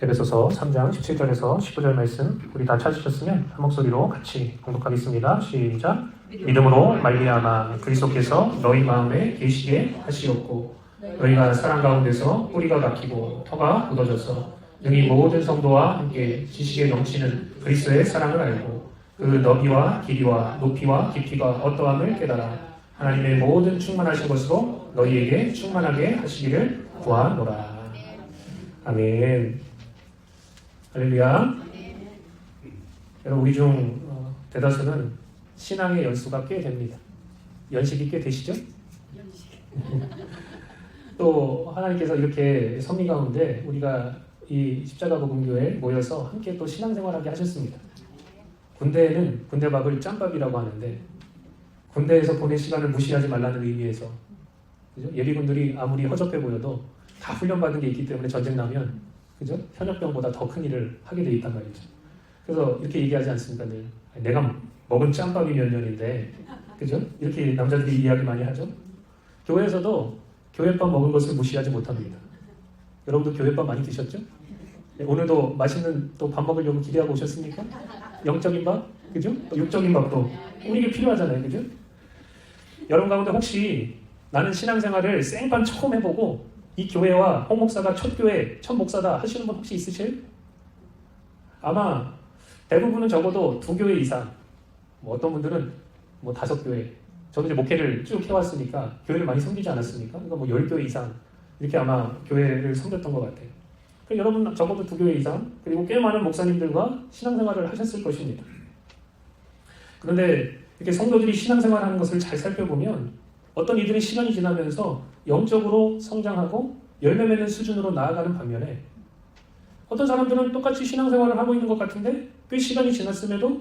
에베소서 3장 17절에서 19절 말씀 우리 다 찾으셨으면 한 목소리로 같이 봉독하겠습니다. 시작. 믿음으로 말미암아 그리스도께서 너희 마음에 계시게 하시었고 너희가 사랑 가운데서 뿌리가 박히고 터가 굳어져서 능히 모든 성도와 함께 지식에 넘치는 그리스도의 사랑을 알고 그 너비와 길이와 높이와 깊이가 어떠함을 깨달아 하나님의 모든 충만하신 것으로 너희에게 충만하게 하시기를 구하노라. 아멘. 할렐루야. 여러분 우리 중 대다수는 신앙의 연수가 꽤 됩니다. 연식이 꽤 되시죠? 또 하나님께서 이렇게 선미 가운데 우리가 이 십자가 복음교회에 모여서 함께 또 신앙생활하게 하셨습니다. 군대에는 군대밥을 짬밥이라고 하는데 군대에서 보낸 시간을 무시하지 말라는 의미에서 그죠? 예비군들이 아무리 허접해 보여도 다 훈련받은 게 있기 때문에 전쟁 나면 그죠? 현역병보다 더 큰 일을 하게 돼 있단 말이죠. 그래서 이렇게 얘기하지 않습니까? 늘 내가 먹은 짬밥이 몇 년인데 그죠? 이렇게 남자들이 이야기 많이 하죠. 교회에서도 교회밥 먹은 것을 무시하지 못합니다. 여러분도 교회밥 많이 드셨죠? 오늘도 맛있는 또 밥 먹으려고 기대하고 오셨습니까? 영적인 밥, 그죠? 또 육적인 밥도 우리에게 필요하잖아요, 그죠? 여러분 가운데 혹시 나는 신앙생활을 생판 처음 해보고 이 교회와 홍 목사가 첫 교회, 첫 목사다 하시는 분 혹시 있으세요? 아마 대부분은 적어도 2교회 이상, 뭐 어떤 분들은 뭐 5교회. 저도 이제 목회를 쭉 해왔으니까 교회를 많이 섬기지 않았습니까? 그러니까 뭐 10교회 이상 이렇게 아마 교회를 섬겼던 것 같아요. 그러니까 여러분 적어도 2교회 이상 그리고 꽤 많은 목사님들과 신앙생활을 하셨을 것입니다. 그런데 이렇게 성도들이 신앙생활하는 것을 잘 살펴보면 어떤 이들은 시간이 지나면서 영적으로 성장하고 열매 맺는 수준으로 나아가는 반면에 어떤 사람들은 똑같이 신앙생활을 하고 있는 것 같은데 꽤 시간이 지났음에도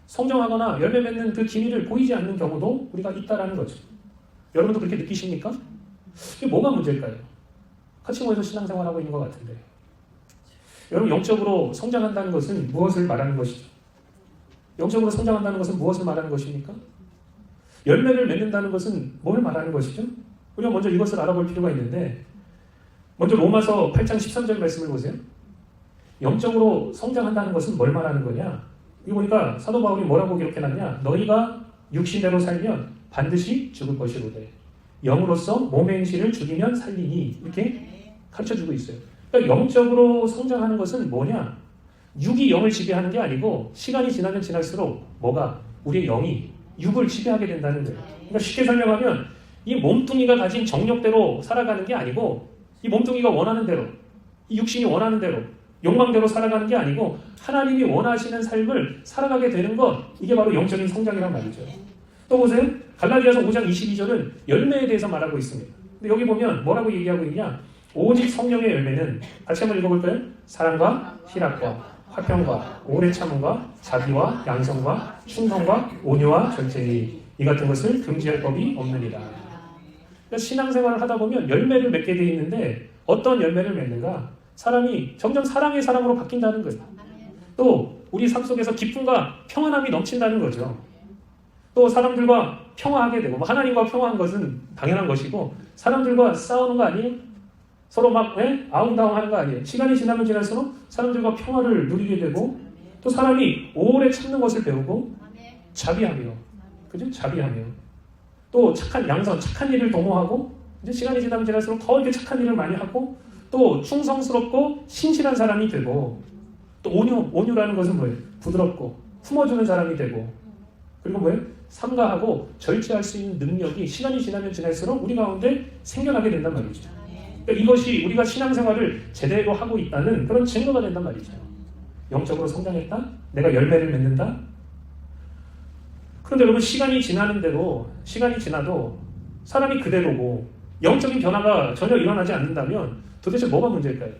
성장하거나 열매 맺는 그 기미를 보이지 않는 경우도 우리가 있다라는 거죠. 여러분도 그렇게 느끼십니까? 이게 뭐가 문제일까요? 같이 모여서 신앙생활하고 있는 것 같은데 여러분 영적으로 성장한다는 것은 무엇을 말하는 것이죠? 영적으로 성장한다는 것은 무엇을 말하는 것입니까? 열매를 맺는다는 것은 뭘 말하는 것이죠? 우리가 먼저 이것을 알아볼 필요가 있는데 먼저 로마서 8장 13절 말씀을 보세요. 영적으로 성장한다는 것은 뭘 말하는 거냐? 이거 보니까 사도 바울이 뭐라고 기록해놨냐? 너희가 육신대로 살면 반드시 죽을 것이로되 영으로서 몸의 행실을 죽이면 살리니 이렇게 가르쳐주고 있어요. 그러니까 영적으로 성장하는 것은 뭐냐? 육이 영을 지배하는 게 아니고 시간이 지나면 지날수록 뭐가? 우리의 영이 육을 지배하게 된다는 거예요. 그러니까 쉽게 설명하면 이 몸뚱이가 가진 정력대로 살아가는 게 아니고 이 몸뚱이가 원하는 대로 이 육신이 원하는 대로 욕망대로 살아가는 게 아니고 하나님이 원하시는 삶을 살아가게 되는 것 이게 바로 영적인 성장이란 말이죠. 또 보세요. 갈라디아서 5장 22절은 열매에 대해서 말하고 있습니다. 근데 여기 보면 뭐라고 얘기하고 있냐? 오직 성령의 열매는 같이 한번 읽어볼까요? 사랑과 희락과 화평과 오래 참음과 자비와 양성과 충성과 온유와 절제니 이 같은 것을 금지할 법이 없느니라. 그러니까 신앙생활을 하다 보면 열매를 맺게 돼 있는데 어떤 열매를 맺는가? 사람이 점점 사랑의 사람으로 바뀐다는 거예요. 또 우리 삶 속에서 기쁨과 평안함이 넘친다는 거죠. 또 사람들과 평화하게 되고 하나님과 평화한 것은 당연한 것이고 사람들과 싸우는 거 아니에요? 서로 막 아웅다웅하는 거 아니에요. 시간이 지나면 지날수록 사람들과 평화를 누리게 되고 또 사람이 오래 참는 것을 배우고 자비하며 그죠? 자비하며 또 착한 양선, 착한 일을 도모하고 이제 시간이 지나면 지날수록 더 이렇게 착한 일을 많이 하고 또 충성스럽고 신실한 사람이 되고 또 온유라는 것은 뭐예요? 부드럽고 품어주는 사람이 되고 그리고 뭐예요? 삼가하고 절제할 수 있는 능력이 시간이 지나면 지날수록 우리 가운데 생겨나게 된단 말이죠. 그러니까 이것이 우리가 신앙생활을 제대로 하고 있다는 그런 증거가 된단 말이죠. 영적으로 성장했다? 내가 열매를 맺는다? 그런데 여러분 시간이 지나는 대로 시간이 지나도 사람이 그대로고 영적인 변화가 전혀 일어나지 않는다면 도대체 뭐가 문제일까요?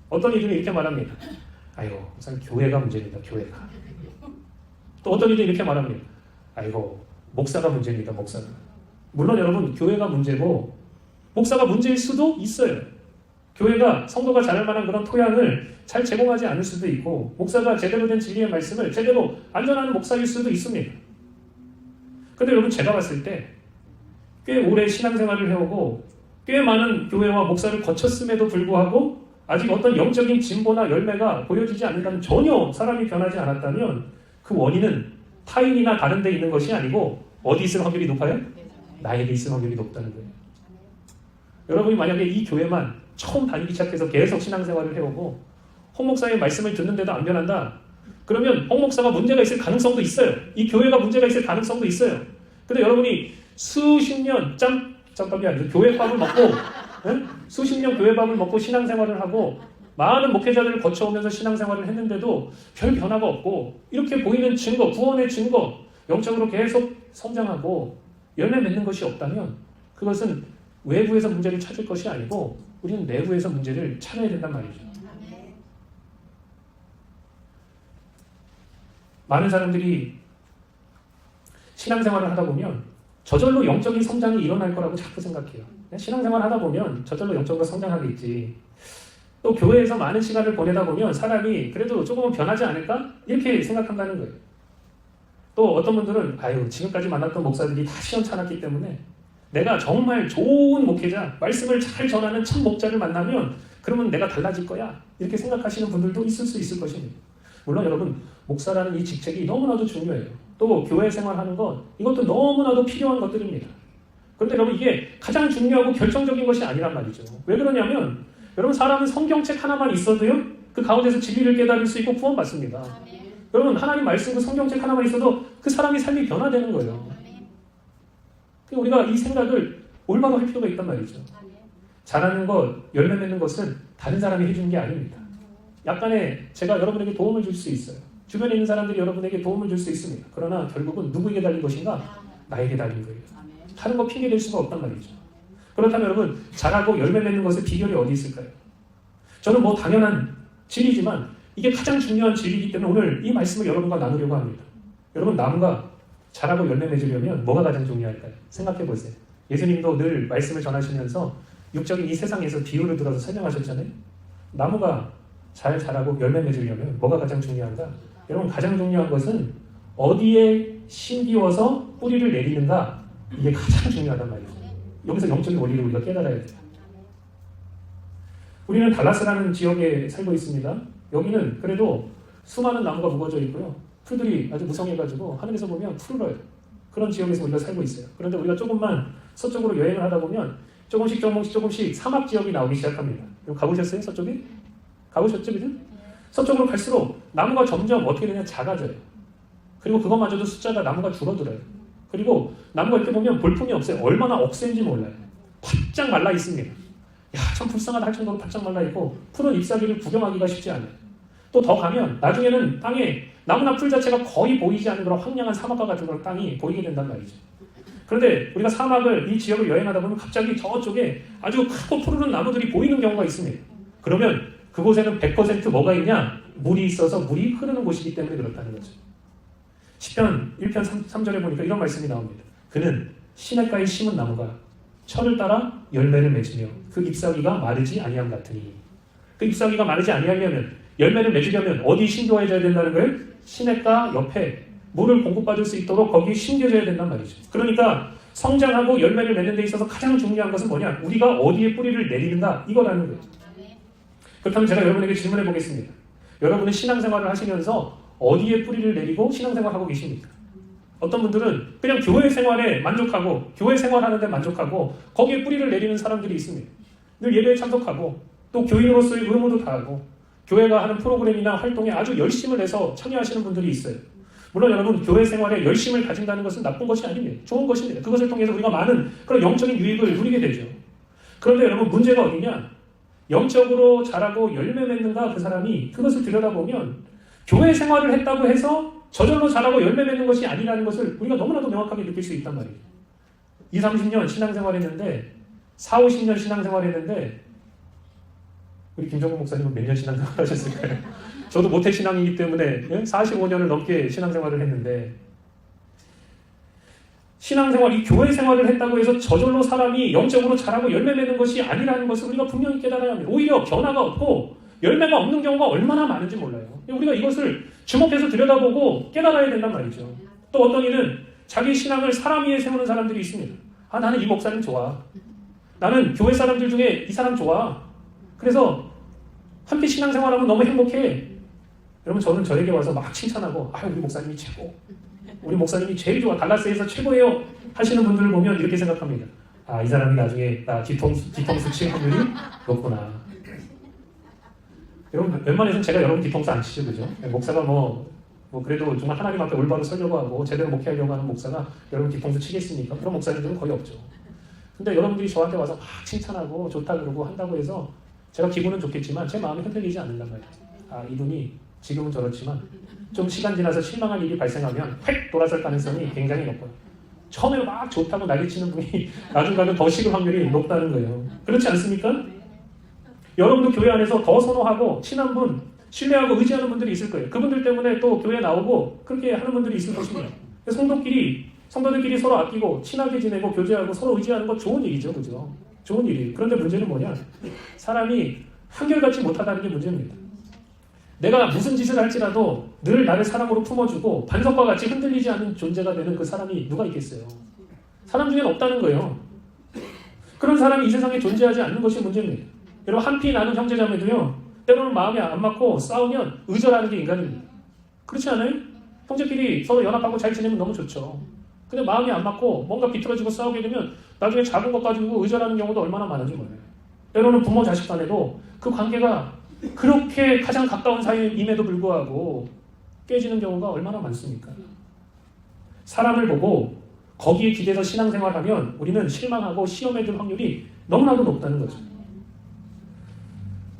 어떤 이들은 이렇게 말합니다. 아이고 우선 교회가 문제입니다. 교회가. 또 어떤 이들은 이렇게 말합니다. 아이고 목사가 문제입니다. 목사가. 물론 여러분 교회가 문제고 목사가 문제일 수도 있어요. 교회가 성도가 자랄 만한 그런 토양을 잘 제공하지 않을 수도 있고 목사가 제대로 된 진리의 말씀을 제대로 안전하는 목사일 수도 있습니다. 그런데 여러분 제가 봤을 때 꽤 오래 신앙생활을 해오고 꽤 많은 교회와 목사를 거쳤음에도 불구하고 아직 어떤 영적인 진보나 열매가 보여지지 않는다면, 전혀 사람이 변하지 않았다면 그 원인은 타인이나 다른 데 있는 것이 아니고 어디 있을 확률이 높아요? 나에게 있을 확률이 높다는 거예요. 여러분이 만약에 이 교회만 처음 다니기 시작해서 계속 신앙생활을 해오고 홍 목사의 말씀을 듣는데도 안 변한다, 그러면 홍 목사가 문제가 있을 가능성도 있어요. 이 교회가 문제가 있을 가능성도 있어요. 근데 여러분이 수십 년 짬밥이 아니죠. 교회밥을 먹고 수십 년 교회밥을 먹고 신앙생활을 하고 많은 목회자들을 거쳐오면서 신앙생활을 했는데도 별 변화가 없고, 이렇게 보이는 증거, 구원의 증거, 영적으로 계속 성장하고 열매 맺는 것이 없다면 그것은 외부에서 문제를 찾을 것이 아니고 우리는 내부에서 문제를 찾아야 된단 말이죠. 많은 사람들이 신앙생활을 하다 보면 저절로 영적인 성장이 일어날 거라고 자꾸 생각해요. 신앙생활 하다 보면 저절로 영적으로 성장하겠지. 또 교회에서 많은 시간을 보내다 보면 사람이 그래도 조금은 변하지 않을까? 이렇게 생각한다는 거예요. 또 어떤 분들은 지금까지 만났던 목사들이 다 시원찮았기 때문에 내가 정말 좋은 목회자, 말씀을 잘 전하는 참 목자를 만나면 그러면 내가 달라질 거야, 이렇게 생각하시는 분들도 있을 수 있을 것입니다. 물론 여러분, 목사라는 이 직책이 너무나도 중요해요. 또 교회 생활하는 것, 이것도 너무나도 필요한 것들입니다. 그런데 여러분, 이게 가장 중요하고 결정적인 것이 아니란 말이죠. 왜 그러냐면 여러분, 사람은 성경책 하나만 있어도요 그 가운데서 진리를 깨달을 수 있고 구원받습니다. 여러분, 하나님 말씀 그 성경책 하나만 있어도 그 사람의 삶이 변화되는 거예요. 우리가 이 생각을 올바로 할 필요가 있단 말이죠. 잘하는 것, 열매 맺는 것은 다른 사람이 해주는 게 아닙니다. 약간의 제가 여러분에게 도움을 줄 수 있어요. 주변에 있는 사람들이 여러분에게 도움을 줄 수 있습니다. 그러나 결국은 누구에게 달린 것인가? 나에게 달린 거예요. 다른 거 핑계 댈 수가 없단 말이죠. 그렇다면 여러분, 잘하고 열매 맺는 것의 비결이 어디 있을까요? 저는 당연한 진리지만 이게 가장 중요한 진리이기 때문에 오늘 이 말씀을 여러분과 나누려고 합니다. 여러분, 나무가 자라고 열매 맺으려면 뭐가 가장 중요할까요? 생각해 보세요. 예수님도 늘 말씀을 전하시면서 육적인 이 세상에서 비유를 들어서 설명하셨잖아요. 나무가 잘 자라고 열매 맺으려면 뭐가 가장 중요한가? 여러분, 가장 중요한 것은 어디에 심기워서 뿌리를 내리는가, 이게 가장 중요하단 말이죠. 여기서 영적인 원리를 우리가 깨달아야 돼요. 우리는 달라스라는 지역에 살고 있습니다. 여기는 그래도 수많은 나무가 무거워져 있고요. 풀들이 아주 무성해가지고 하늘에서 보면 푸르러요. 그런 지역에서 우리가 살고 있어요. 그런데 우리가 조금만 서쪽으로 여행을 하다 보면 조금씩 사막 지역이 나오기 시작합니다. 가보셨어요? 서쪽에? 가보셨죠? 그죠? 서쪽으로 갈수록 나무가 점점 어떻게 되냐, 작아져요. 그리고 그것마저도 숫자가, 나무가 줄어들어요. 그리고 나무가 이렇게 보면 볼품이 없어요. 얼마나 억센지 몰라요. 바짝 말라 있습니다. 참 불쌍하다 할 정도로 바짝 말라 있고 푸른 잎사귀를 구경하기가 쉽지 않아요. 또 더 가면 나중에는 땅에 나무나 풀 자체가 거의 보이지 않는 그런 황량한 사막과 같은 그런 땅이 보이게 된단 말이죠. 그런데 우리가 사막을, 이 지역을 여행하다 보면 갑자기 저쪽에 아주 크고 푸르른 나무들이 보이는 경우가 있습니다. 그러면 그곳에는 100% 뭐가 있냐? 물이 있어서 물이 흐르는 곳이기 때문에 그렇다는 거죠. 시편 1편 3절에 보니까 이런 말씀이 나옵니다. 그는 시냇가에 심은 나무가 철을 따라 열매를 맺으며 그 잎사귀가 마르지 아니함 같으니. 그 잎사귀가 마르지 아니하려면, 열매를 맺으려면 어디 심겨져야 된다는 거예요? 시냇가 옆에 물을 공급받을 수 있도록 거기에 심겨져야 된단 말이죠. 그러니까 성장하고 열매를 맺는 데 있어서 가장 중요한 것은 뭐냐? 우리가 어디에 뿌리를 내리는가, 이거라는 거예요. 그렇다면 제가 여러분에게 질문해 보겠습니다. 여러분은 신앙생활을 하시면서 어디에 뿌리를 내리고 신앙생활하고 계십니까? 어떤 분들은 그냥 교회 생활에 만족하고 교회 생활하는 데 만족하고 거기에 뿌리를 내리는 사람들이 있습니다. 늘 예배에 참석하고 또 교인으로서의 의무도 다하고 교회가 하는 프로그램이나 활동에 아주 열심을 내서 참여하시는 분들이 있어요. 물론 여러분, 교회 생활에 열심을 가진다는 것은 나쁜 것이 아닙니다. 좋은 것입니다. 그것을 통해서 우리가 많은 그런 영적인 유익을 누리게 되죠. 그런데 여러분, 문제가 어디냐? 영적으로 자라고 열매 맺는가, 그 사람이 그것을 들여다보면 교회 생활을 했다고 해서 저절로 자라고 열매 맺는 것이 아니라는 것을 우리가 너무나도 명확하게 느낄 수 있단 말이에요. 20, 30년 신앙생활 했는데, 4, 50년 신앙생활 했는데, 우리 김정국 목사님은 몇 년 신앙생활 하셨을까요? 저도 모태신앙이기 때문에 45년을 넘게 신앙생활을 했는데, 신앙생활, 이 교회 생활을 했다고 해서 저절로 사람이 영적으로 자라고 열매 맺는 것이 아니라는 것을 우리가 분명히 깨달아야 합니다. 오히려 변화가 없고 열매가 없는 경우가 얼마나 많은지 몰라요. 우리가 이것을 주목해서 들여다보고 깨달아야 된단 말이죠. 또 어떤 이는 자기 신앙을 사람 위에 세우는 사람들이 있습니다. 나는 이 목사님 좋아. 나는 교회 사람들 중에 이 사람 좋아. 그래서 함께 신앙생활하면 너무 행복해. 여러분 저는 저에게 와서 막 칭찬하고 우리 목사님이 최고. 우리 목사님이 제일 좋아. 달라스에서 최고예요. 하시는 분들을 보면 이렇게 생각합니다. 이 사람이 나중에 나 뒤통수 칠 확률이 높구나. 여러분 웬만해서는 제가 여러분 뒤통수 안 치죠. 그죠? 목사가 뭐 그래도 정말 하나님 앞에 올바로 서려고 하고 제대로 목회하려고 하는 목사가 여러분 뒤통수 치겠습니까? 그런 목사님들은 거의 없죠. 근데 여러분들이 저한테 와서 막 칭찬하고 좋다 그러고 한다고 해서 제가 기분은 좋겠지만 제 마음이 흔들리지 않는단 말이에요. 이분이 지금은 저렇지만 좀 시간 지나서 실망할 일이 발생하면 획 돌아설 가능성이 굉장히 높아요. 처음에 막 좋다고 난리치는 분이 나중 가면 더 식을 확률이 높다는 거예요. 그렇지 않습니까? 여러분도 교회 안에서 더 선호하고 친한 분, 신뢰하고 의지하는 분들이 있을 거예요. 그분들 때문에 또 교회에 나오고 그렇게 하는 분들이 있을 것입니다. 성도들끼리 서로 아끼고 친하게 지내고 교제하고 서로 의지하는 건 좋은 일이죠. 그죠? 좋은 일이에요. 그런데 문제는 뭐냐? 사람이 한결같지 못하다는 게 문제입니다. 내가 무슨 짓을 할지라도 늘 나를 사랑으로 품어주고 반석과 같이 흔들리지 않는 존재가 되는 그 사람이 누가 있겠어요? 사람 중에는 없다는 거예요. 그런 사람이 이 세상에 존재하지 않는 것이 문제입니다. 여러분 한피 나눈 형제자매도요. 때로는 마음이 안 맞고 싸우면 의절하는 게 인간입니다. 그렇지 않아요? 형제끼리 서로 연합하고 잘 지내면 너무 좋죠. 근데 마음이 안 맞고 뭔가 비틀어지고 싸우게 되면 나중에 작은 것 가지고 의절하는 경우도 얼마나 많은지 몰라요. 때로는 부모 자식 간에도 그 관계가 그렇게 가장 가까운 사이임에도 불구하고 깨지는 경우가 얼마나 많습니까? 사람을 보고 거기에 기대서 신앙생활하면 우리는 실망하고 시험에 들 확률이 너무나도 높다는 거죠.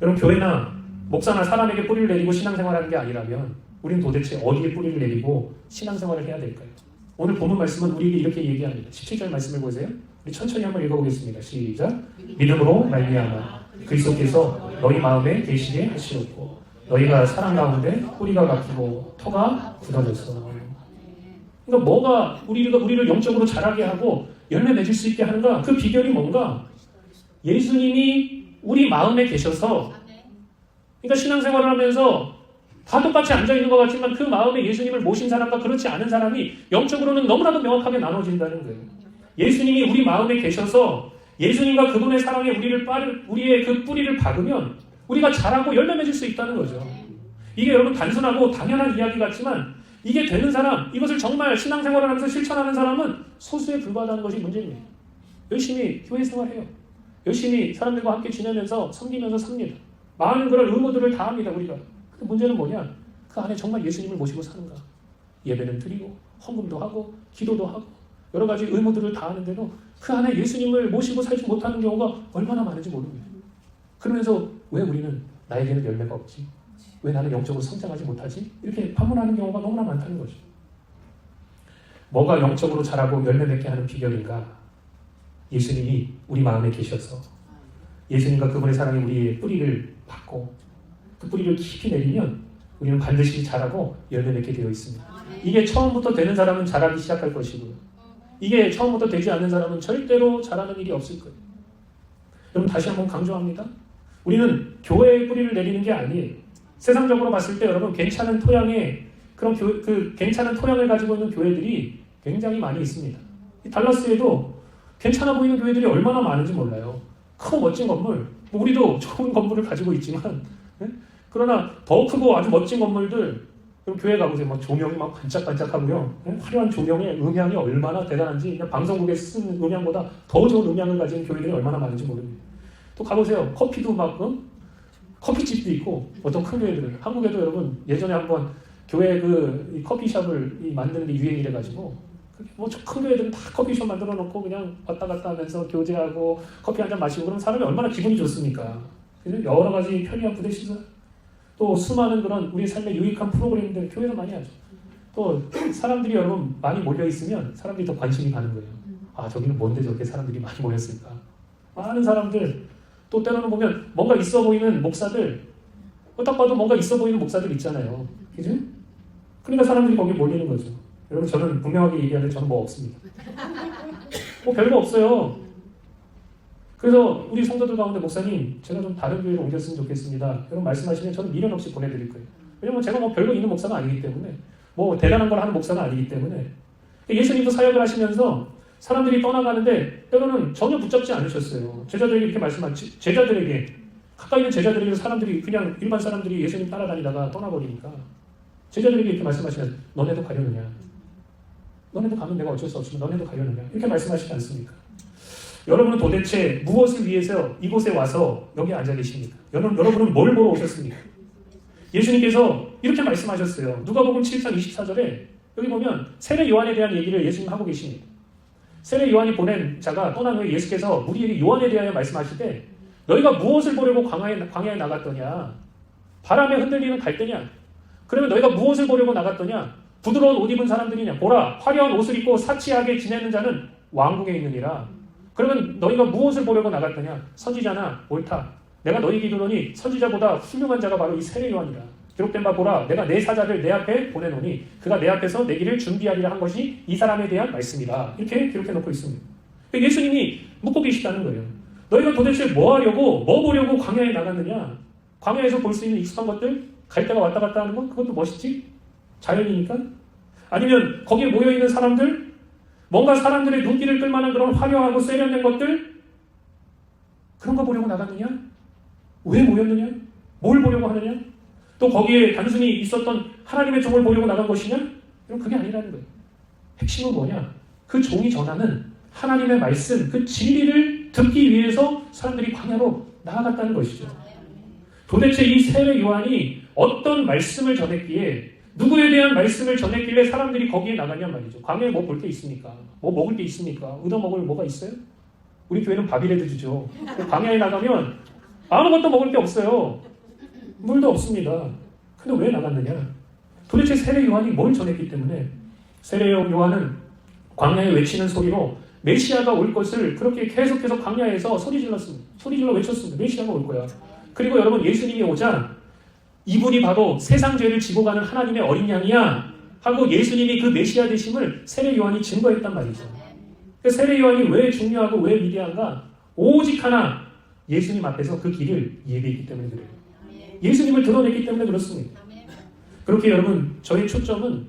여러분 교회나 목사나 사람에게 뿌리를 내리고 신앙생활하는 게 아니라면 우리는 도대체 어디에 뿌리를 내리고 신앙생활을 해야 될까요? 오늘 본문 말씀은 우리에게 이렇게 얘기합니다. 17절 말씀을 보세요. 우리 천천히 한번 읽어보겠습니다. 시작. 믿음으로 말미암아 그리스도께서 너희 마음에 계시게 하시옵고 너희가 사랑 가운데 뿌리가 박히고 터가 굳어졌어. 그러니까 뭐가 우리를 영적으로 자라게 하고 열매 맺을 수 있게 하는가? 그 비결이 뭔가? 예수님이 우리 마음에 계셔서, 그러니까 신앙생활을 하면서 다 똑같이 앉아있는 것 같지만 그 마음에 예수님을 모신 사람과 그렇지 않은 사람이 영적으로는 너무나도 명확하게 나눠진다는 거예요. 예수님이 우리 마음에 계셔서 예수님과 그분의 사랑에 우리의 그 뿌리를 박으면 우리가 자라고 열매 맺을 수 있다는 거죠. 이게 여러분 단순하고 당연한 이야기 같지만 이게 되는 사람, 이것을 정말 신앙생활을 하면서 실천하는 사람은 소수에 불과하다는 것이 문제입니다. 열심히 교회 생활해요. 열심히 사람들과 함께 지내면서 섬기면서 삽니다. 많은 그런 의무들을 다 합니다. 우리가. 근데 문제는 뭐냐? 그 안에 정말 예수님을 모시고 사는가? 예배는 드리고 헌금도 하고 기도도 하고 여러 가지 의무들을 다 하는데도 그 안에 예수님을 모시고 살지 못하는 경우가 얼마나 많은지 모릅니다. 그러면서 왜 우리는 나에게는 열매가 없지? 왜 나는 영적으로 성장하지 못하지? 이렇게 반문하는 경우가 너무나 많다는 거죠. 뭐가 영적으로 자라고 열매 맺게 하는 비결인가? 예수님이 우리 마음에 계셔서 예수님과 그분의 사랑이 우리의 뿌리를 받고 그 뿌리를 깊이 내리면 우리는 반드시 자라고 열매 맺게 되어 있습니다. 이게 처음부터 되는 사람은 자라기 시작할 것이고요. 이게 처음부터 되지 않는 사람은 절대로 자라는 일이 없을 거예요. 여러분 다시 한번 강조합니다. 우리는 교회의 뿌리를 내리는 게 아니에요. 세상적으로 봤을 때 여러분 괜찮은 토양의 괜찮은 토양을 가지고 있는 교회들이 굉장히 많이 있습니다. 달라스에도 괜찮아 보이는 교회들이 얼마나 많은지 몰라요. 크고 멋진 건물, 우리도 좋은 건물을 가지고 있지만 그러나 더 크고 아주 멋진 건물들, 교회 가보세요. 막 조명이 막 반짝반짝하고요. 화려한 조명의 음향이 얼마나 대단한지 그냥 방송국에 쓴 음향보다 더 좋은 음향을 가진 교회들이 얼마나 많은지 모릅니다. 또 가보세요. 커피도 막 커피집도 있고 어떤 큰 교회들은 한국에도 여러분 예전에 한번 교회 이 커피숍을 만드는 게 유행이래가지고 뭐 큰 교회들은 다 커피숍 만들어 놓고 그냥 왔다 갔다 하면서 교제하고 커피 한잔 마시고 그러면 사람이 얼마나 기분이 좋습니까? 여러 가지 편의한 부대 시설 또 수많은 그런 우리 삶의 유익한 프로그램들 교회에서 많이 하죠. 또 사람들이 여러분 많이 몰려 있으면 사람들이 더 관심이 가는 거예요. 아 저기는 뭔데 저렇게 사람들이 많이 모였을까? 많은 사람들 또 때로는 보면 뭔가 있어 보이는 목사들 딱 봐도 뭔가 있어 보이는 목사들 있잖아요. 그죠? 그러니까 사람들이 거기에 몰리는 거죠. 여러분 저는 분명하게 얘기하는데 저는 뭐 없습니다. 뭐 별거 없어요. 그래서 우리 성도들 가운데 목사님 제가 좀 다른 교회로 옮겼으면 좋겠습니다. 여러분 말씀하시면 저는 미련 없이 보내드릴 거예요. 왜냐면 제가 뭐 별거 있는 목사가 아니기 때문에 뭐 대단한 걸 하는 목사가 아니기 때문에 예수님도 사역을 하시면서 사람들이 떠나가는데 때로는 전혀 붙잡지 않으셨어요. 제자들에게 이렇게 말씀하시 제자들에게 가까이 있는 제자들에게 사람들이 그냥 일반 사람들이 예수님 따라다니다가 떠나버리니까 제자들에게 이렇게 말씀하시면 너네도 가려느냐? 너네도 가면 내가 어쩔 수 없지만 너네도 가려느냐? 이렇게 말씀하시지 않습니까? 여러분은 도대체 무엇을 위해서 이곳에 와서 여기 앉아 계십니까? 여러분은 뭘 보러 오셨습니까? 예수님께서 이렇게 말씀하셨어요. 누가복음 7장 24절에 여기 보면 세례 요한에 대한 얘기를 예수님 하고 계십니다. 세례 요한이 보낸 자가 떠난 후에 예수께서 우리에게 요한에 대하여 말씀하실 때 너희가 무엇을 보려고 광야에 나갔더냐? 바람에 흔들리는 갈대냐? 그러면 너희가 무엇을 보려고 나갔더냐? 부드러운 옷 입은 사람들이냐? 보라, 화려한 옷을 입고 사치하게 지내는 자는 왕궁에 있느니라. 그러면 너희가 무엇을 보려고 나갔더냐? 선지자나 옳다. 내가 너희에게 이르노니 선지자보다 훌륭한 자가 바로 이 세례 요한이라. 기록된 바 보라, 내가 내 사자를 내 앞에 보내노니 그가 내 앞에서 내 길을 준비하리라 한 것이 이 사람에 대한 말씀이다. 이렇게 기록해 놓고 있습니다. 예수님이 묻고 계시다는 거예요. 너희가 도대체 뭐 하려고, 뭐 보려고 광야에 나갔느냐? 광야에서 볼 수 있는 익숙한 것들, 갈 데가 왔다 갔다 하는 건 그것도 멋있지? 자연이니까? 아니면 거기에 모여있는 사람들, 뭔가 사람들의 눈길을 끌만한 그런 화려하고 세련된 것들, 그런 거 보려고 나갔느냐? 왜 모였느냐? 뭘 보려고 하느냐? 또 거기에 단순히 있었던 하나님의 종을 보려고 나간 것이냐? 이런 그게 아니라는 거예요. 핵심은 뭐냐? 그 종이 전하는 하나님의 말씀, 그 진리를 듣기 위해서 사람들이 광야로 나아갔다는 것이죠. 도대체 이 세례 요한이 어떤 말씀을 전했기에, 누구에 대한 말씀을 전했길래 사람들이 거기에 나갔냔 말이죠. 광야에 뭐 볼 게 있습니까? 뭐 먹을 게 있습니까? 얻어먹을 뭐가 있어요? 우리 교회는 밥이라도 주죠. 광야에 나가면 아무것도 먹을 게 없어요. 물도 없습니다. 근데 왜 나갔느냐? 도대체 세례 요한이 뭘 전했기 때문에 세례 요한은 광야에 외치는 소리로 메시아가 올 것을 그렇게 계속해서 광야에서 소리 질렀습니다. 소리 질러 외쳤습니다. 메시아가 올 거야. 그리고 여러분 예수님이 오자 이분이 바로 세상 죄를 지고 가는 하나님의 어린 양이야 하고 예수님이 그 메시아 되심을 세례 요한이 증거했단 말이죠. 세례 요한이 왜 중요하고 왜 위대한가? 오직 하나, 예수님 앞에서 그 길을 예비했기 때문에 그래요. 예수님을 드러냈기 때문에 그렇습니다. 그렇게 여러분, 저희 초점은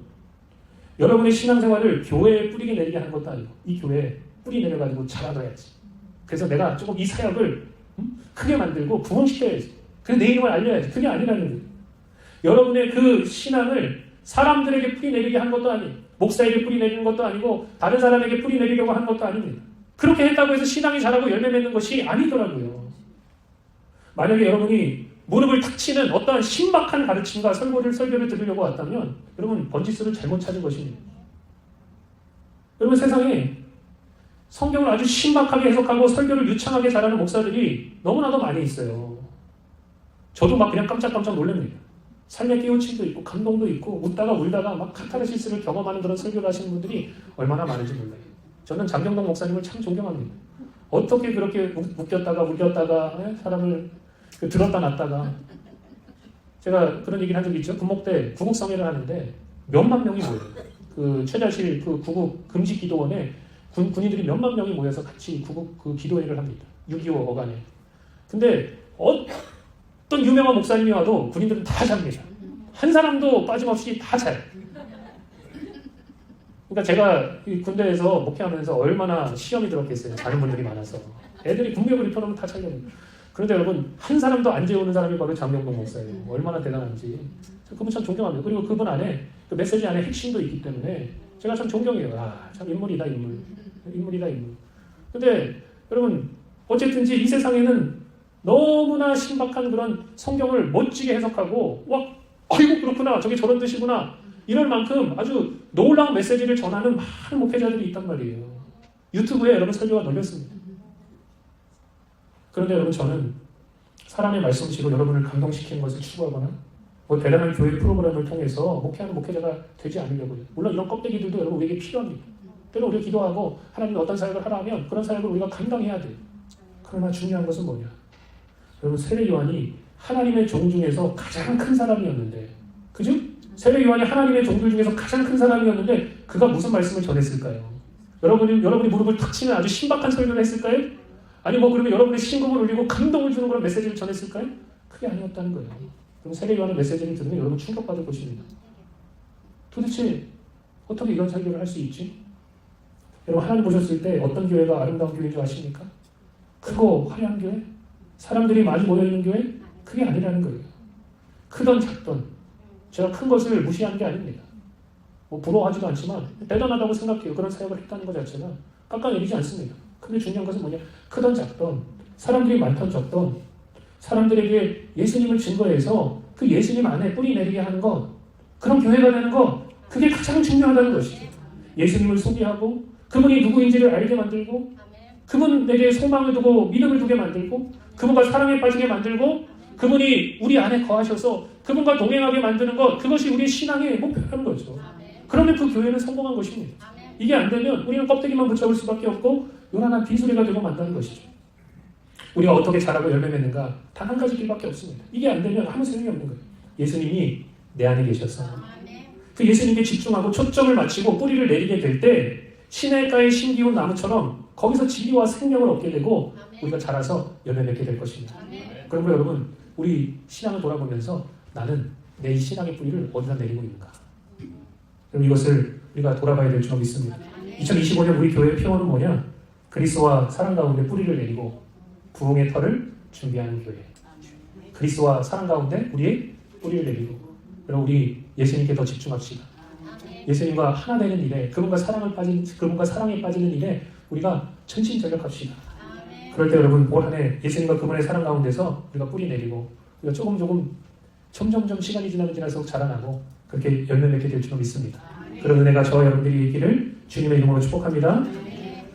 여러분의 신앙생활을 교회에 뿌리게 내리게 하는 것도 아니고 이 교회에 뿌리 내려가지고 자라둬야지. 그래서 내가 조금 이 사역을 크게 만들고 부흥시켜야지. 그래서 내 이름을 알려야지. 그게 아니라는 거예요. 여러분의 그 신앙을 사람들에게 뿌리 내리게 한 것도 아니고 목사에게 뿌리 내리는 것도 아니고 다른 사람에게 뿌리 내리려고 하는 것도 아닙니다. 그렇게 했다고 해서 신앙이 자라고 열매 맺는 것이 아니더라고요. 만약에 여러분이 무릎을 탁 치는 어떠한 신박한 가르침과 설교를 들으려고 왔다면 여러분 번지수를 잘못 찾은 것입니다. 여러분 세상에 성경을 아주 신박하게 해석하고 설교를 유창하게 잘하는 목사들이 너무나도 많이 있어요. 저도 막 그냥 깜짝깜짝 놀랍니다. 삶의 깨우침도 있고 감동도 있고 웃다가 울다가 막 카타르시스를 경험하는 그런 설교를 하시는 분들이 얼마나 많은지 몰라요. 저는 장경동 목사님을 참 존경합니다. 어떻게 그렇게 웃겼다가 우겼다가 사람을 들었다 놨다가 제가 그런 얘기를 한 적이 있죠. 군목 때 구국성회를 하는데 몇만 명이 모여요. 그 최자실 그 구국 금식기도원에 군인들이 몇만 명이 모여서 같이 구국 그 기도회를 합니다. 6.25 어간에. 근데 어떤 유명한 목사님이 와도 군인들은 다 잡니다. 한 사람도 빠짐없이 다 자요. 그러니까 제가 이 군대에서 목회하면서 얼마나 시험이 들었겠어요. 자는 분들이 많아서. 애들이 군복을 입혀놓으면 다 차려요. 그런데 여러분 한 사람도 안 재우는 사람이 바로 장경동 목사예요. 얼마나 대단한지. 그분 참 존경합니다. 그리고 그분 안에 그 메시지 안에 핵심도 있기 때문에 제가 참 존경해요. 아, 참 인물이다 인물. 인물이다 인물. 근데 여러분 어쨌든지 이 세상에는 너무나 신박한 그런 성경을 멋지게 해석하고 와 아이고 그렇구나 저게 저런 뜻이구나 이럴 만큼 아주 놀라운 메시지를 전하는 많은 목회자들이 있단 말이에요. 유튜브에 여러분 설교가 널렸습니다. 그런데 여러분 저는 사람의 말씀으로 여러분을 감동시키는 것을 추구하거나 뭐 대단한 교회 프로그램을 통해서 목회하는 목회자가 되지 않으려고요. 물론 이런 껍데기들도 여러분 우리에게 필요합니다. 때로 우리가 기도하고 하나님 어떤 사역을 하라 하면 그런 사역을 우리가 감당해야 돼요. 그러나 중요한 것은 뭐냐? 여러분 세례 요한이 하나님의 종 중에서 가장 큰 사람이었는데 그죠? 세례 요한이 하나님의 종들 중에서 가장 큰 사람이었는데 그가 무슨 말씀을 전했을까요? 여러분이 무릎을 탁 치는 아주 신박한 설교를 했을까요? 아니 뭐 그러면 여러분의 심금을 울리고 감동을 주는 그런 메시지를 전했을까요? 그게 아니었다는 거예요. 그럼 세례 요한의 메시지를 들으면 여러분 충격받을 것입니다. 도대체 어떻게 이런 설교를 할 수 있지? 여러분 하나님 보셨을 때 어떤 교회가 아름다운 교회인 줄 아십니까? 크고 화려한 교회? 사람들이 많이 모여있는 교회? 그게 아니라는 거예요. 크던 작던 제가 큰 것을 무시한 게 아닙니다. 뭐 부러워하지도 않지만 대단하다고 생각해요. 그런 사역을 했다는 것 자체가 깎아내리지 않습니다. 근데 중요한 것은 뭐냐? 크던 작던 사람들이 많던 적던 사람들에게 예수님을 증거해서 그 예수님 안에 뿌리 내리게 하는 것, 그런 교회가 되는 것, 그게 가장 중요하다는 것이죠. 예수님을 소개하고 그분이 누구인지를 알게 만들고 그분에게 소망을 두고 믿음을 두게 만들고 그분과 사랑에 빠지게 만들고 그분이 우리 안에 거하셔서 그분과 동행하게 만드는 것, 그것이 우리의 신앙의 목표라는 거죠. 그러면 그 교회는 성공한 것입니다. 이게 안 되면 우리는 껍데기만 붙여볼 수밖에 없고 요란한 빈소리가 되고 만다는 것이죠. 우리가 어떻게 자라고 열매 맺는가 단 한 가지 길밖에 없습니다. 이게 안 되면 아무 소용이 없는 거예요. 예수님이 내 안에 계셔서 그 예수님께 집중하고 초점을 맞추고 뿌리를 내리게 될 때 시냇가에 심기운 나무처럼 거기서 진리와 생명을 얻게 되고 우리가 자라서 열매 맺게 될 것입니다. 그러면 여러분 우리 신앙을 돌아보면서 나는 내 이 신앙의 뿌리를 어디다 내리고 있는가? 그럼 이것을 우리가 돌아봐야 될 줄 믿습니다. 2025년 우리 교회의 표어는 뭐냐? 그리스도와 사랑 가운데 뿌리를 내리고 부흥의 터를 준비하는 교회. 그리스도와 사랑 가운데 우리의 뿌리를 내리고 그럼 우리 예수님께 더 집중합시다. 예수님과 하나 되는 일에 그분과 사랑에 빠지는 일에 우리가 전심전력합시다. 그럴 때 여러분 올 한 해 예수님과 그분의 사랑 가운데서 우리가 뿌리 내리고 우리가 조금 점점점 시간이 지날수록 자라나고 그렇게 열매 맺게 될 줄 믿습니다. 그런 은혜가 저와 여러분들이 있기를 주님의 이름으로 축복합니다.